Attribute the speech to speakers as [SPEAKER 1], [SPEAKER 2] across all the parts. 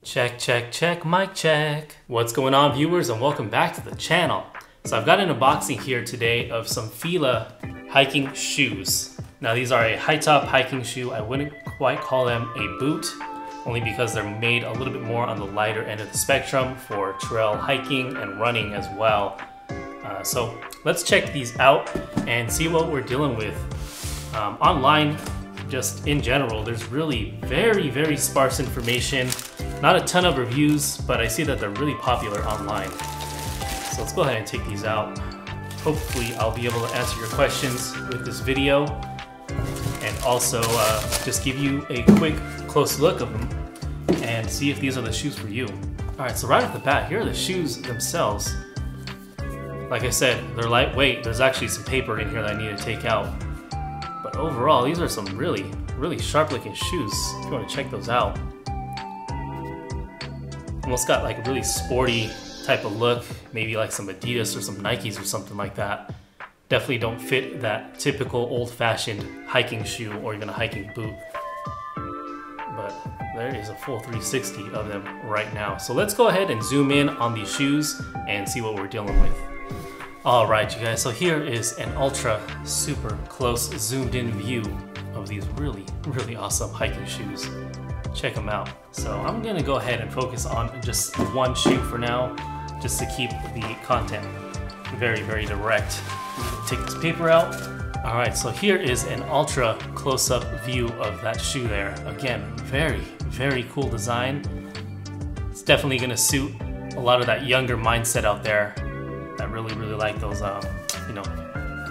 [SPEAKER 1] Check, check, check, mic check. What's going on, viewers, and welcome back to the channel. So I've got an unboxing here today of some Fila hiking shoes. Now these are a high top hiking shoe. I wouldn't quite call them a boot, only because they're made a little bit more on the lighter end of the spectrum for trail hiking and running as well. So let's check these out and see what we're dealing with. Online, just in general, there's really very sparse information. Not a ton of reviews, but I see that they're really popular online. So let's go ahead and take these out. Hopefully I'll be able to answer your questions with this video and also just give you a quick close look of them and see if these are the shoes for you. Alright, so right off the bat, here are the shoes themselves. Like I said, they're lightweight. There's actually some paper in here that I need to take out. But overall, these are some really sharp looking shoes if you want to check those out. Almost got like a really sporty type of look, maybe like some Adidas or some Nikes or something like that. Definitely don't fit that typical old-fashioned hiking shoe or even a hiking boot. But there is a full 360 of them right now. So let's go ahead and zoom in on these shoes and see what we're dealing with. Alright you guys, so here is an ultra super close zoomed in view of these really awesome hiking shoes. Check them out. So I'm gonna go ahead and focus on just one shoe for now, just to keep the content very direct. Take this paper out. Alright, so here is an ultra close-up view of that shoe there. Again, very cool design. It's definitely gonna suit a lot of that younger mindset out there that really like those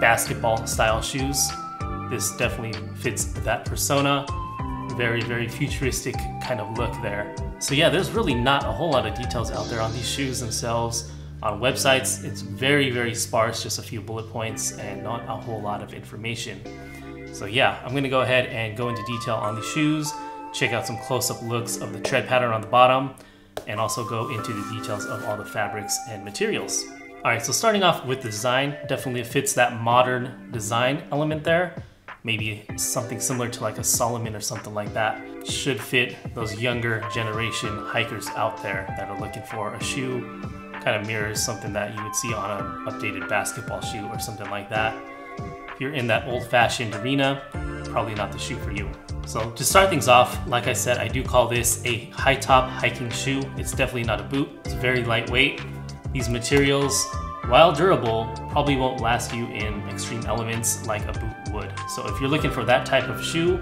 [SPEAKER 1] basketball style shoes. This definitely fits that persona. Very futuristic kind of look there. So yeah, there's really not a whole lot of details out there on these shoes themselves. On websites, it's very sparse, just a few bullet points and not a whole lot of information. So yeah, I'm gonna go ahead and go into detail on the shoes, check out some close-up looks of the tread pattern on the bottom, and also go into the details of all the fabrics and materials. Alright, so starting off with the design, definitely fits that modern design element there. Maybe something similar to like a Solomon or something like that. Should fit those younger generation hikers out there that are looking for a shoe. Kind of mirrors something that you would see on an updated basketball shoe or something like that. If you're in that old-fashioned arena, probably not the shoe for you. So to start things off, like I said, I do call this a high-top hiking shoe. It's definitely not a boot. It's very lightweight. These materials, while durable, probably won't last you in extreme elements like a boot would. So if you're looking for that type of shoe,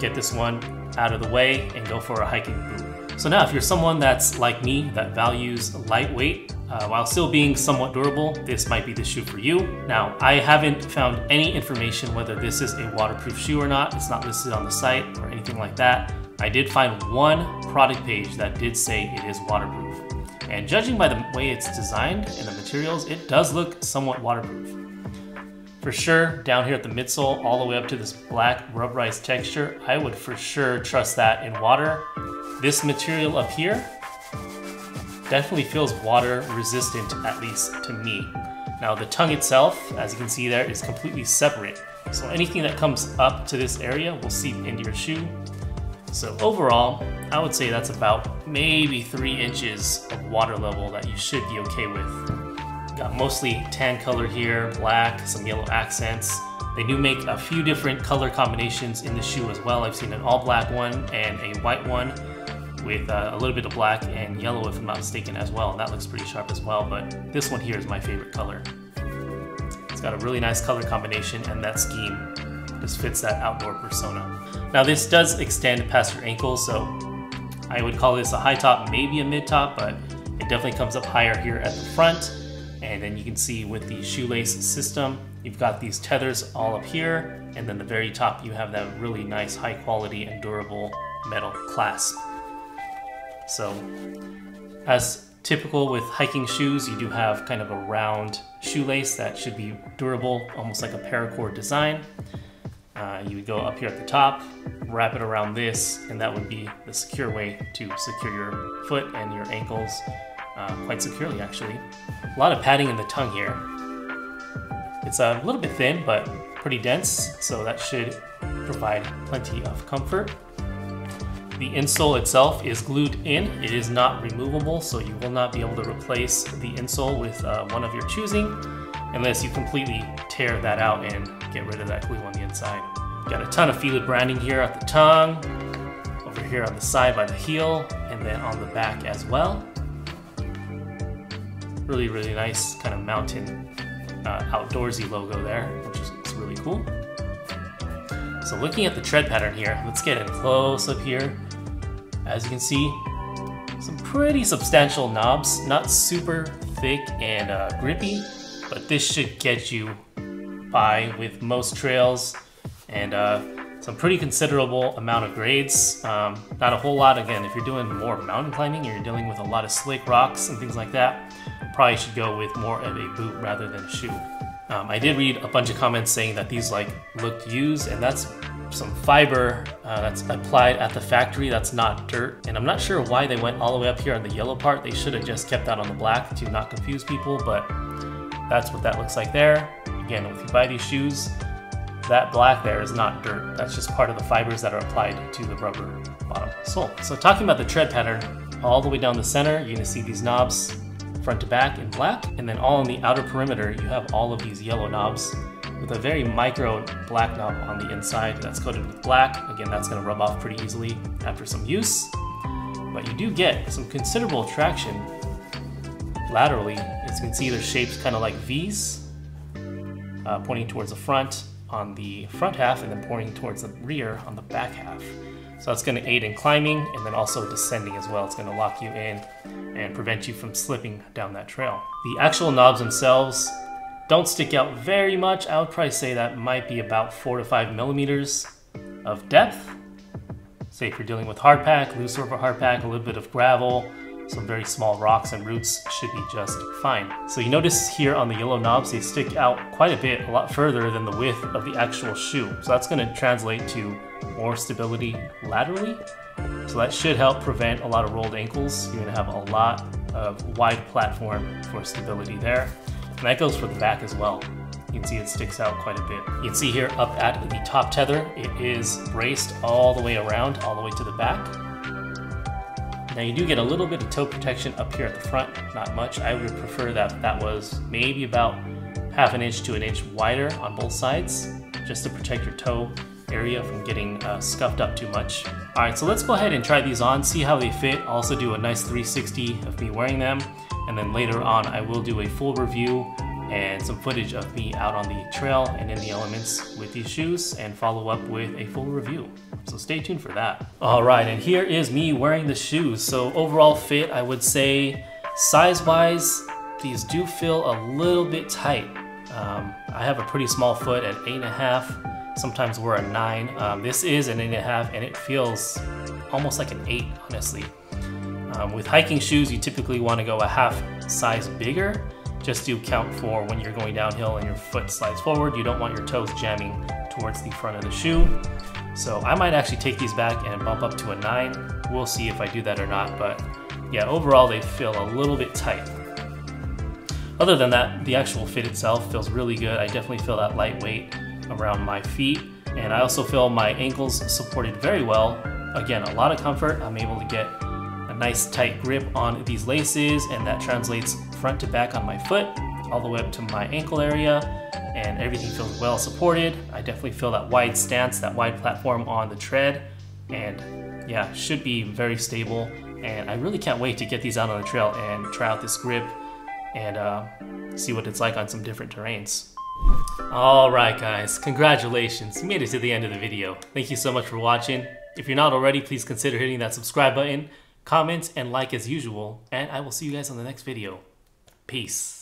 [SPEAKER 1] get this one out of the way and go for a hiking boot. So now if you're someone that's like me that values lightweight while still being somewhat durable, this might be the shoe for you. Now I haven't found any information whether this is a waterproof shoe or not. It's not listed on the site or anything like that. I did find one product page that did say it is waterproof. And judging by the way it's designed and the materials, it does look somewhat waterproof. For sure, down here at the midsole, all the way up to this black rubberized texture, I would for sure trust that in water. This material up here definitely feels water resistant, at least to me. Now the tongue itself, as you can see there, is completely separate. So anything that comes up to this area will seep into your shoe. So overall, I would say that's about maybe 3 inches of water level that you should be okay with. Got mostly tan color here, black, some yellow accents. They do make a few different color combinations in the shoe as well. I've seen an all black one and a white one with a little bit of black and yellow if I'm not mistaken as well. And that looks pretty sharp as well, but this one here is my favorite color. It's got a really nice color combination and that scheme just fits that outdoor persona. Now this does extend past your ankles, so I would call this a high top, maybe a mid top, but it definitely comes up higher here at the front. And then you can see with the shoelace system, you've got these tethers all up here, and then the very top you have that really nice high quality and durable metal clasp. So as typical with hiking shoes, you do have kind of a round shoelace that should be durable, almost like a paracord design. You would go up here at the top, wrap it around this, and that would be the secure way to secure your foot and your ankles quite securely actually. A lot of padding in the tongue here. It's a little bit thin, but pretty dense, so that should provide plenty of comfort. The insole itself is glued in. It is not removable, so you will not be able to replace the insole with one of your choosing unless you completely tear that out and get rid of that glue on the inside. Got a ton of Fila branding here at the tongue, over here on the side by the heel, and then on the back as well. Really, really nice kind of mountain outdoorsy logo there, which is really cool. So looking at the tread pattern here, let's get in close up here. As you can see, some pretty substantial knobs, not super thick and grippy, but this should get you by with most trails, and some pretty considerable amount of grades. Not a whole lot, again, if you're doing more mountain climbing and you're dealing with a lot of slick rocks and things like that, probably should go with more of a boot rather than a shoe. I did read a bunch of comments saying that these looked used, and that's some fiber that's applied at the factory. That's not dirt, and I'm not sure why they went all the way up here on the yellow part. They should have just kept that on the black to not confuse people, but that's what that looks like there. Again, if you buy these shoes, that black there is not dirt. That's just part of the fibers that are applied to the rubber bottom sole. So talking about the tread pattern, all the way down the center, you're gonna see these knobs front to back in black, and then all on the outer perimeter, you have all of these yellow knobs with a very micro black knob on the inside that's coated with black. Again, that's gonna rub off pretty easily after some use, but you do get some considerable traction laterally. As you can see, they're shaped kind of like V's, pointing towards the front on the front half and then pointing towards the rear on the back half. So that's going to aid in climbing and then also descending as well. It's going to lock you in and prevent you from slipping down that trail. The actual knobs themselves don't stick out very much. I would probably say that might be about 4 to 5 millimeters of depth. Say if you're dealing with hardpack, loose over hardpack, a little bit of gravel, some very small rocks and roots should be just fine. So you notice here on the yellow knobs, they stick out quite a bit, a lot further than the width of the actual shoe. So that's going to translate to more stability laterally. So that should help prevent a lot of rolled ankles. You're going to have a lot of wide platform for stability there. And that goes for the back as well. You can see it sticks out quite a bit. You can see here up at the top tether, it is braced all the way around, all the way to the back. Now you do get a little bit of toe protection up here at the front, not much. I would prefer that that was maybe about 1/2 inch to 1 inch wider on both sides, just to protect your toe area from getting scuffed up too much. All right, so let's go ahead and try these on, see how they fit. I'll also do a nice 360 of me wearing them, and then later on I will do a full review and some footage of me out on the trail and in the elements with these shoes, and follow up with a full review. So stay tuned for that. All right, and here is me wearing the shoes. So overall fit, I would say size-wise, these do feel a little bit tight. I have a pretty small foot at 8.5. Sometimes we're a 9. This is an 8.5, and it feels almost like an 8, honestly. With hiking shoes, you typically want to go a 1/2 size bigger, just to account for when you're going downhill and your foot slides forward. You don't want your toes jamming towards the front of the shoe. So I might actually take these back and bump up to a 9. We'll see if I do that or not, but yeah, overall they feel a little bit tight. Other than that, the actual fit itself feels really good. I definitely feel that lightweight around my feet, and I also feel my ankles supported very well. Again, a lot of comfort. I'm able to get a nice tight grip on these laces, and that translates front to back on my foot, all the way up to my ankle area, and everything feels well supported. I definitely feel that wide stance, that wide platform on the tread, and yeah, should be very stable. And I really can't wait to get these out on the trail and try out this grip and see what it's like on some different terrains. All right, guys, congratulations. You made it to the end of the video. Thank you so much for watching. If you're not already, please consider hitting that subscribe button, comment, and like as usual, and I will see you guys on the next video. Peace.